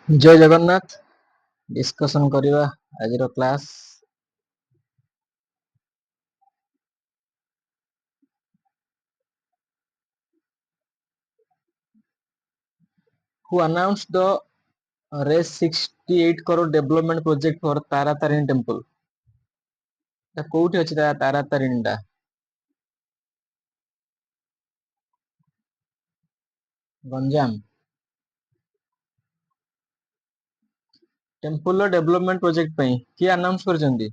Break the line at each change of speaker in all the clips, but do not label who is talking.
जय जगन्नाथ। डिस्कशन करिवा आजिर class. Who announced the raise 68 crore development project for Tara Tarini temple? ता कोठी अछि तारा तारिणी टा? गंजाम। टेम्पल डेवलपमेंट प्रोजेक्ट पई की अनाउंस करजंदी?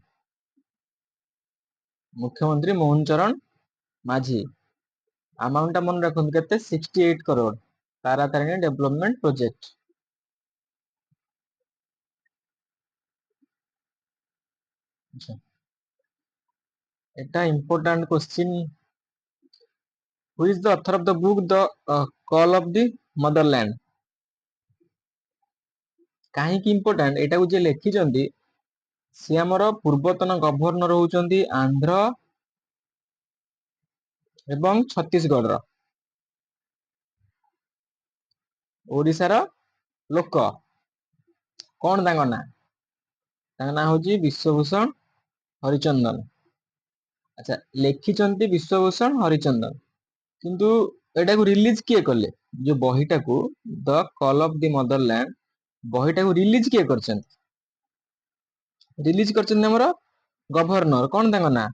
मुख्यमंत्री मोहन चरण माझी। अमाउंट मन रखन केते 68 करोड़ तारा Tarini development project. Etah important question. Who is the author of the book The Call of the Motherland? कहीं की इंपोर्टेंट एटा को जे लेखि जंदी सी हमर पूर्वतन गवर्नर होउचंदी आंध्र एवं छत्तीसगढ़ रो। ओडिसा रो लोक कोन तांग ना? तांग ना होची विश्वभूषण हरिचंदन। अच्छा लेखि चंती विश्वभूषण हरिचंदन किंतु एटा को रिलीज किए करले? जो बहिटा को the call of the motherland बहिटा को रिलीज किए करचन? रिलीज करचन हमर गवर्नर कोन तांग ना?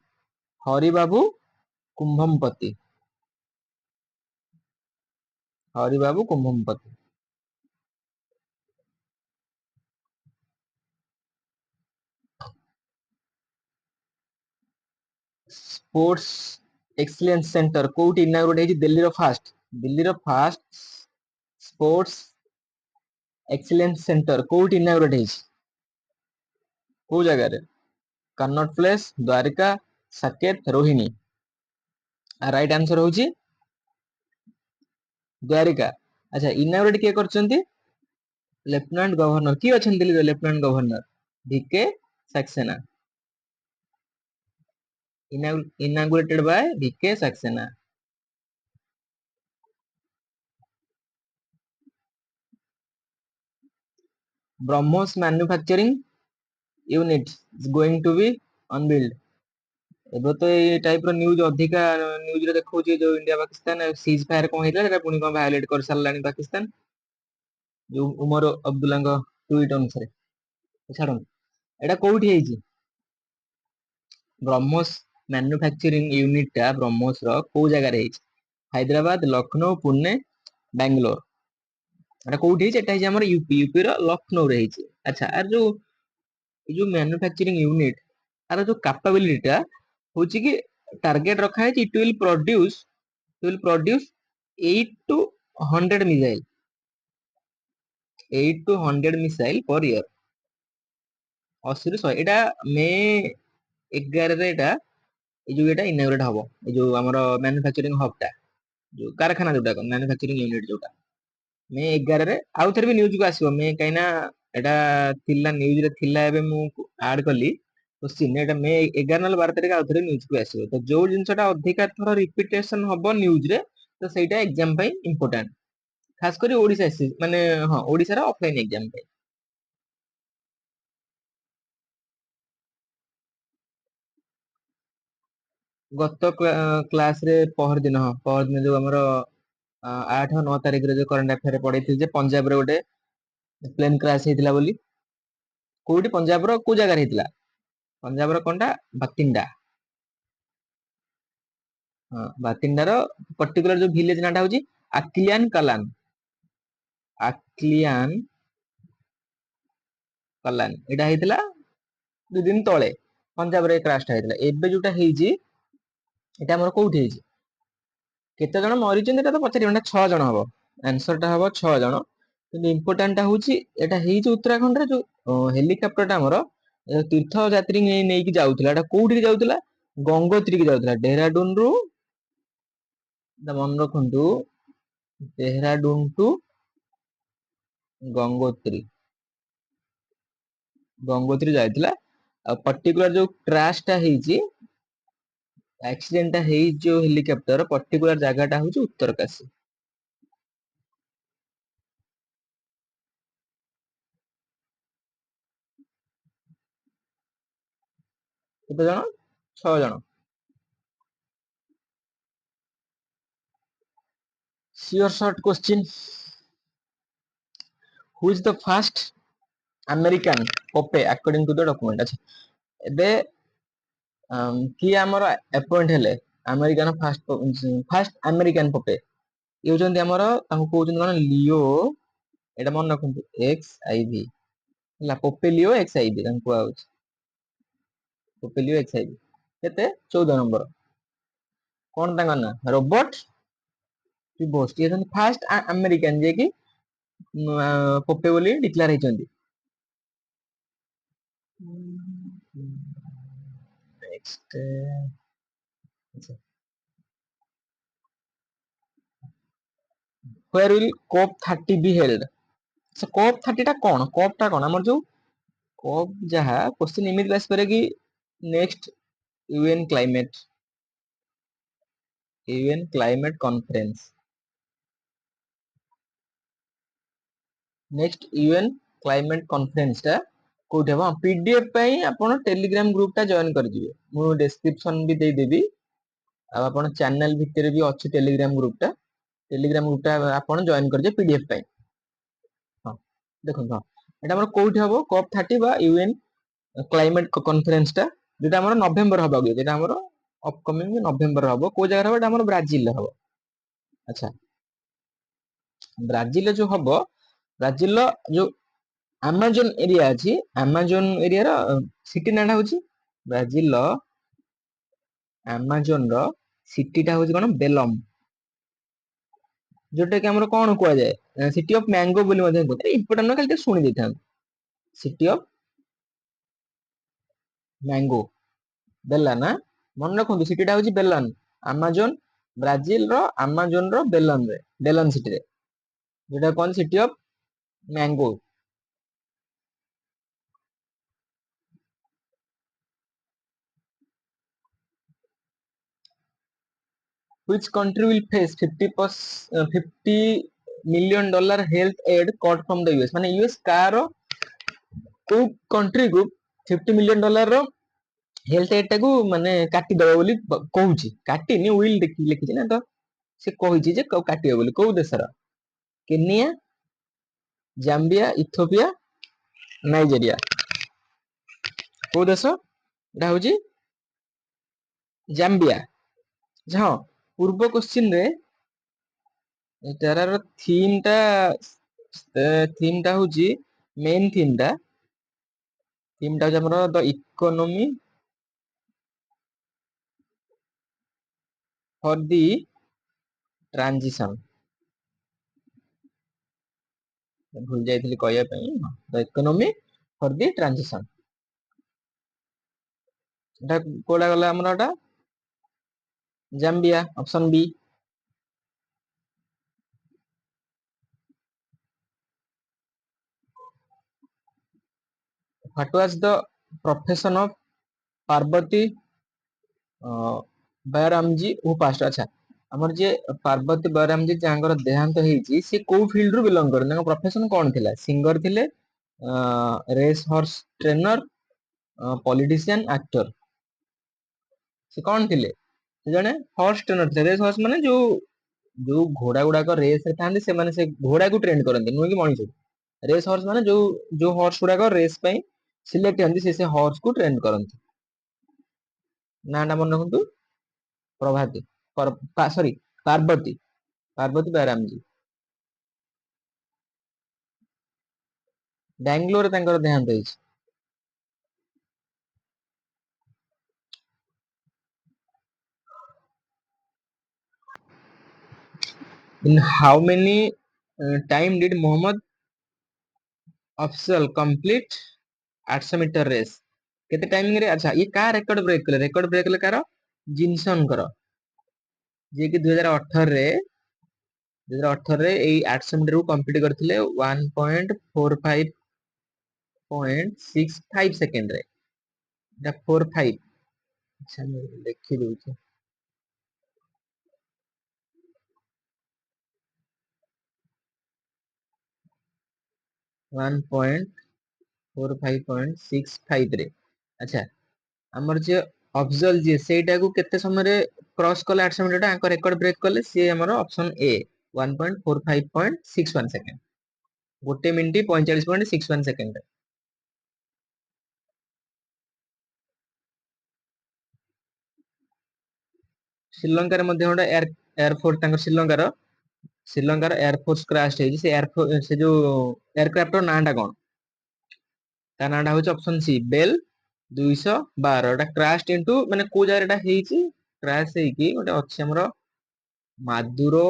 Haribabu Kambhampati. Haribabu Kambhampati. Sports excellence centre कोठी इनागुरेट हेची? दिल्ली रो फास्ट स्पोर्ट्स एक्सीलेंस सेंटर कोठी इनागुरेट हेची? को जगह रे? कन्नॉट प्लेस, द्वारका, साकेत, रोहिणी। राइट आंसर होची द्वारिका। अच्छा इनागुरेट के करचंती? लेफ्टिनेंट गवर्नर की अछन दिल्ली रो lieutenant governor? VK Saxena. inaugurated by VK Saxena. BrahMos manufacturing unit is going to be unveiled. एबो तो ये टाइप रो न्यूज अधिका न्यूज रे देखौची जो इंडिया पाकिस्तान सीज फायर कोन हेला रे पुनी कोन वायलेट कर सारलानी पाकिस्तान जो उमर अब्दुल्ला को ट्वीट अनुसार छाडो एटा कोठी हेची? ब्रह्मोस मैन्युफैक्चरिंग यूनिट टा ब्रह्मोस रो को जगह रे हेची? हैदराबाद, लखनऊ, पुणे, बेंगलोर। एटा कोठी हेची? एटा हेची हमर यूपी रो लखनऊ रे हेची। अच्छा आर जो मैन्युफैक्चरिंग यूनिट आर जो कैपेबिलिटी टा होची कि टारगेट रखा है it will produce 8 to 100 missile 8 to 100 missile per year. 80 ରୁ 100 एटा मे 11 रे एटा ए जो एटा इनॉग्रेट हबो ए जो हमर मैन्युफैक्चरिंग हब टा जो कारखाना जोटा मैन्युफैक्चरिंग यूनिट जोटा मे 11 रे आउ थरे भी न्यूज को आसीबो मे काइना एटा थिला न्यूज रे थिला एबे मु ऐड करली क्वेश्चन एटा मे 11 नल 12 तारिख आउ थरे न्यूज को आसीबो तो जो जिंसटा अधिका थरो रिपीटेशन हबो न्यूज रे तो सेटा एग्जाम पई इंपोर्टेंट खास करी ओडिसा माने हां ओडिसा रा ऑफलाइन एग्जाम पे। गत क्लास रे पहर दिन जो हमर 8 9 तारिख रे जो करंट अफेयर पढै थि जे पंजाब रे गोटे प्लेन क्रैश हेतिला बोली कोठी पंजाब रो को जगह हेतिला? पंजाब रो कोनटा बतिंडा। हां बतिंडा रो पर्टिकुलर जो विलेज नाटा होची अक्लियान कलान एटा हेतिला दु दिन तळे पंजाब रे क्रैश हेतिला। एबे जोटा हेजी एटा हमर कोठी हेजी? केते जण मरि चंदी एटा तो पछारी एटा 6 जण हबो। आंसर टा हबो 6 जण किंतु इंपोर्टेंट टा होची एटा हेजी उत्तराखंड रे जो हेलीकॉप्टर टा हमर तीर्थ यात्री नै कि जाउतला एटा कोठी जाउतला? गंगोत्री की जाउतला देहरादून रु द मन रखंतु देहरादून टू गंगोत्री जायतिला पर्टिकुलर जो क्रैश टा हेजी एक्सीडेंट टा हेई जो हेलीकॉप्टर पर्टिकुलर जगह टा होची उत्तरकाशी। କେତେ ଜଣ? 6 ଜଣ। Sure short question. Who is the first American Pope according to the document? अच्छा ଏବେ କିଏ ଆମର appoint ହେଲେ ଆମେରିକାନ ଫାଷ୍ଟ ଆମେରିକାନ ପପେ ଇଏ ହଉଛନ୍ତି ଆମର ତାଙ୍କୁ କହୁଛନ୍ତି କଣ ଲିଓ, ଏଇଟା ମନେ ରଖନ୍ତୁ ଏକ୍ସ ଆଇ ଭି ହେଲା, ପପେ ଲିଓ ଏକ୍ସ ଆଇ ଭି ତାଙ୍କୁ କୁହାଯାଉଛି, ପପେ ଲିଓ ଏକ୍ସ ଆଇ ଭି। କେତେ? 14 ନମ୍ବର। କଣ ତାଙ୍କ ନାଁ? ରବର୍ଟ ପ୍ରିଭୋଷ୍ଟ। ଇଏ ହଉଛନ୍ତି ଫାଷ୍ଟ ଆମେରିକାନ ଯିଏକି ପପେ ବୋଲି ଡିକ୍ଲାର ହେଇଛନ୍ତି। Next where will COP30 be held? So COP30 ଟା କଣ? COP ଟା କଣ? ଆମର ଯୋଉ COP ଯାହା क्वेश्चन ଏମିତି ଆସିପାରେ କି next UN climate conference, next UN climate conference टा कोठे हम पीडीएफ पई आपण टेलीग्राम ग्रुप टा जॉइन कर दिबे, मु डिस्क्रिप्शन भी दे देबी आ आपण चैनल भितर भी अछि टेलीग्राम ग्रुप टा आपण जॉइन कर जे पीडीएफ पई। हां देखो हां एटा हमर कोठे हबो COP30 बा यूएन क्लाइमेट कॉन्फ्रेंस टा जेटा हमर नवंबर हबा गयो, जेटा हमर अपकमिंग नवंबर हबो। को जगह हबो? एटा हमर ब्राजील हबो। अच्छा ब्राजील जो हबो, ब्राजील जो अमेजन एरिया अछि, अमेजन एरिया रो सिटी नाडा होची ब्राजील रो अमेजन रो सिटी टा होची कोन? बेलम, जोटा कि हमर कोन कुआ जाय सिटी ऑफ मैंगो बोली मधे कहते। इंपोर्टेंट न खाली सुनि देथान, सिटी ऑफ मैंगो बेला ना मन रखु, सिटी टा होची बेलन, अमेजन ब्राजील रो अमेजन रो बेलन रे, बेलन सिटी रे, जोटा कोन city of mango. Which country will face 50 million dollar health aid cut from the US? माने यूएस कार को कंट्री को 50 मिलियन डॉलर रो हेल्थ एड टाकू माने काटी दबो बोली कहूची, काटी नि विल लिखिची ना, तो से कहिची जे काटियो बोली। को देशर? Kenya, Zambia, Ethiopia, Nigeria. को देश? एटा होची जाम्बिया। हां पूर्व क्वेश्चन रे एटार थीम टा होची मेन थीम टा होची हमर the economy for the transition, भूल जाइथिली कहया पई, the economy for the transition. एटा कोडा गला हमर एटा Zambia, option B. What was the profession of Parvati Bairamji who passed? अच्छा हमर जे पार्वती बैरामजी जांगर देहांत हेची, से को फील्ड रु बिलोंग करन? तांको प्रोफेशन कोन थिला? सिंगर थिले, race horse trainer, politician, actor? से कोन थिले? से जने हॉर्स ट्रेनर थे। रेस हॉर्स माने जो जो घोड़ा गुडा को रेस रे थांदे, से माने से घोड़ा को ट्रेन करंती, नुई कि मଣିଷ। रेस हॉर्स माने जो हॉर्स गुडा को रेस पई सिलेक्ट हंदी, से हॉर्स को ट्रेन करंती। नाटा मन रखंतु प्रभाती, सॉरी पार्वती, पार्वती बैरामजी। बैंगलोर तांकर देहांत हेची। In how many time did Mohammad Afzal complete 800 metre race? केते टाइमिंग रे? अच्छा ये का रिकॉर्ड ब्रेक कले? रिकॉर्ड ब्रेक कले कार? जिनसन कर, जे कि 2018 रे एई 800 मीटर को कंप्लीट करथिले 1.45.65 सेकंड रे। दा 45, अच्छा मैं देखि दउछि 1.45.65 रे। अच्छा हमर जे अफजल जे सेटा को केते समय रे क्रॉस कले 800 मीटर आंकर रिकॉर्ड ब्रेक कले से हमर option A 1.45.61 second 1 minute 45.61 second Sri Lanka रे मध्ये होडा एयरफोर्स तांकर श्रीलंकार एयरफोर्स क्रैश हे से एयरफोर्स से जो एयरक्राफ्ट नाटा कोन ता नाटा होच ऑप्शन सी बेल 212 एटा क्रैश इनटू माने को जाय एटा हेची क्रैश हे की ओटा अछि हमरो मादुरो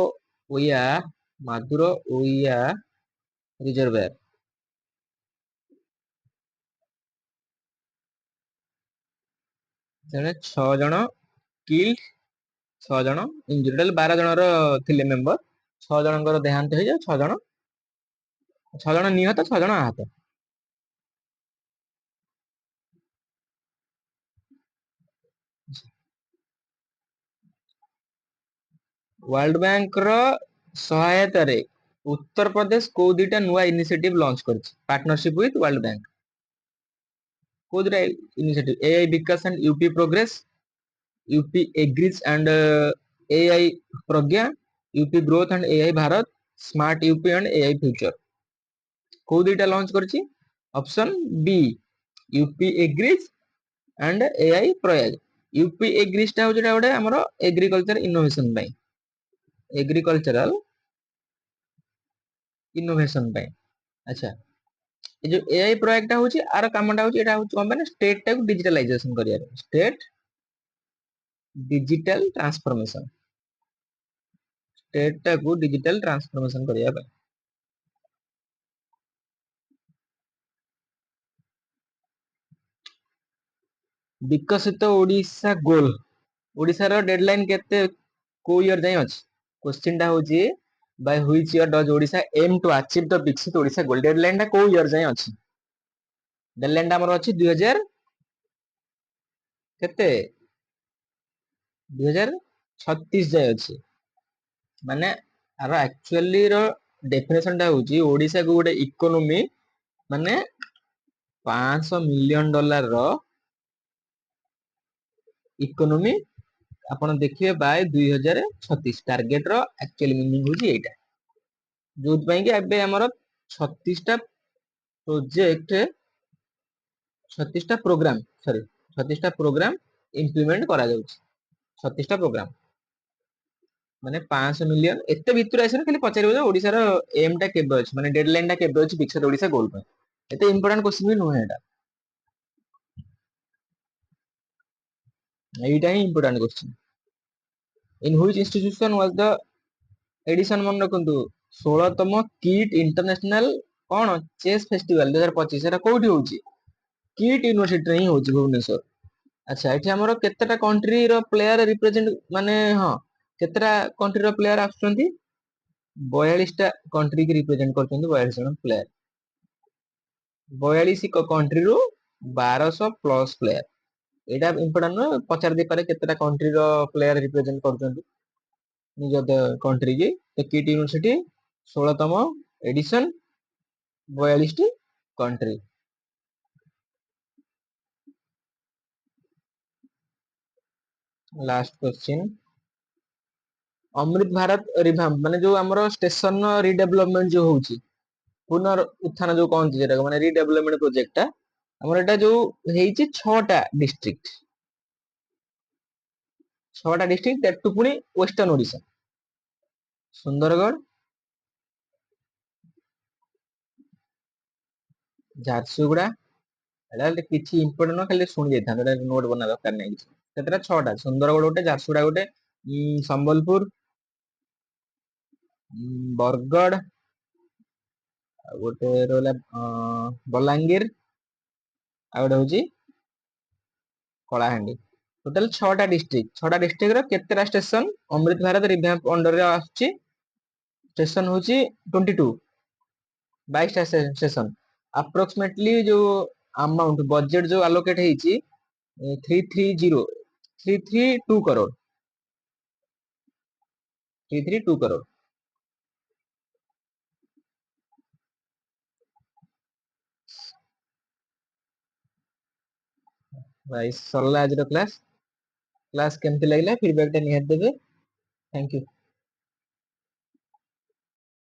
ओया मादुरो ओया रिजर्वायर जने 6 जण किल 6 जण इंजुरी 12 जण रो थिले मेंबर 6 जणकर देहांत हे 6 जण निहत 6 जण आहत वर्ल्ड बैंक रो सहायता रे उत्तर प्रदेश को दिटा नुआ इनिशिएटिव लॉन्च करछि पार्टनरशिप विथ वर्ल्ड बैंक को दिटा initiative AI Vikas and UP progress UP agrees and AI Pragya UP growth and AI Bharat smart UP and AI future को दिटा लॉन्च करछि option B UP agrees and AI Prayag UP agrees टा होजटा ओडे हमरो agriculture innovation by agricultural innovation by अच्छा ए जो एआई प्रोजेक्ट टा होची आर कामटा होची एटा होची कंपनी स्टेट टा को डिजिटलाइजेशन करिया स्टेट डिजिटल ट्रांसफॉर्मेशन स्टेट टा को डिजिटल ट्रांसफॉर्मेशन करिया विकसित ओडिशा गोल ओडिशा रो डेडलाइन केते को ईयर जाय अछि क्वेश्चन टा होची by which year does Odisha aim to achieve the विकसित ओडिशा गोल डेडलाइन टा को ईयर जाय अछि डेडलाइन टा हमर अछि 2000 केते 2036 जाय अछि माने आरो एक्चुअली रो डेफिनेशन टा होची ओडिशा को गोटे इकोनॉमी माने $500 मिलियन रो इकोनॉमी आपण देखिए बाय 2036 टारगेट रो एक्चुअली मीनिंग होची एटा जोत पई कि एबे हमर 36 टा प्रोजेक्ट 36 टा प्रोग्राम सॉरी 36 टा प्रोग्राम इंप्लीमेंट करा जाउची 36 टा प्रोग्राम माने 500 मिलियन एते भितर आइसन खाली पचारिबो जे ओडिसा रो एम टा केबे अछि माने डेडलाइन टा केबे अछि विकसित ओडिशा गोल पे एते इंपोर्टेंट क्वेश्चन भी नुहे एटा एटा ही important question in which institution was the edition मन रखंतु 16तम किट इंटरनेशनल कोन चेस फेस्टिवल 2025 एटा कोठी होची किट यूनिवर्सिटी रे ही होची भुवनेश्वर अच्छा एठी हमरो केतेटा कंट्री रो प्लेयर रिप्रेजेंट माने हां केतेटा कंट्री रो प्लेयर आछंती 42 टा कंट्री की रिप्रेजेंट करछंती 42 जन प्लेयर 42 कंट्री रो 1200 प्लस प्लेयर एटा इंपोर्टेंट न पचार दे पारे केतेटा कंट्री रो प्लेयर रिप्रेजेंट करछंती निज कंट्री की तो किट यूनिवर्सिटी 16तम एडिशन 42 टी country last question Amrit Bharat रिभाम माने जो हमरो स्टेशन रिडेवलपमेंट जो होची पुनर उत्थान जो कहନ୍ତି जेटा माने रिडेवलपमेंट प्रोजेक्ट टा हमर एटा जो हेची 6 टा डिस्ट्रिक्ट 6 टा डिस्ट्रिक्ट दैट टू पुनी वेस्टर्न ओडिशा सुंदरगढ़ झारसुगुड़ा एटा किछि इंपोर्टेंट न खाली सुनि जाइथा एटा नोट बना दरकार नै केतरा 6 टा सुंदरगढ़ गोटे झारसुगुड़ा गोटे संबलपुर बरगढ़ गोटे रहला बलांगीर आ गोटे होची कलाहांडी टोटल 6 टा डिस्ट्रिक्ट रो केतेरा station Amrit Bharat revamp under रे आछि स्टेशन होची 22 22 टा स्टेशन अप्रोक्सीमेटली जो अमाउंट बजट जो एलोकेट हेची 332 करोड़ 332 करोड़ ଭାଇ ସରିଲା ଆଜିର କ୍ଲାସ୍। କ୍ଲାସ୍ କେମିତି ଲାଗିଲା ଫିଡବ୍ୟାକ୍ ଟା ନିହାତି ଦେବେ। Thank you.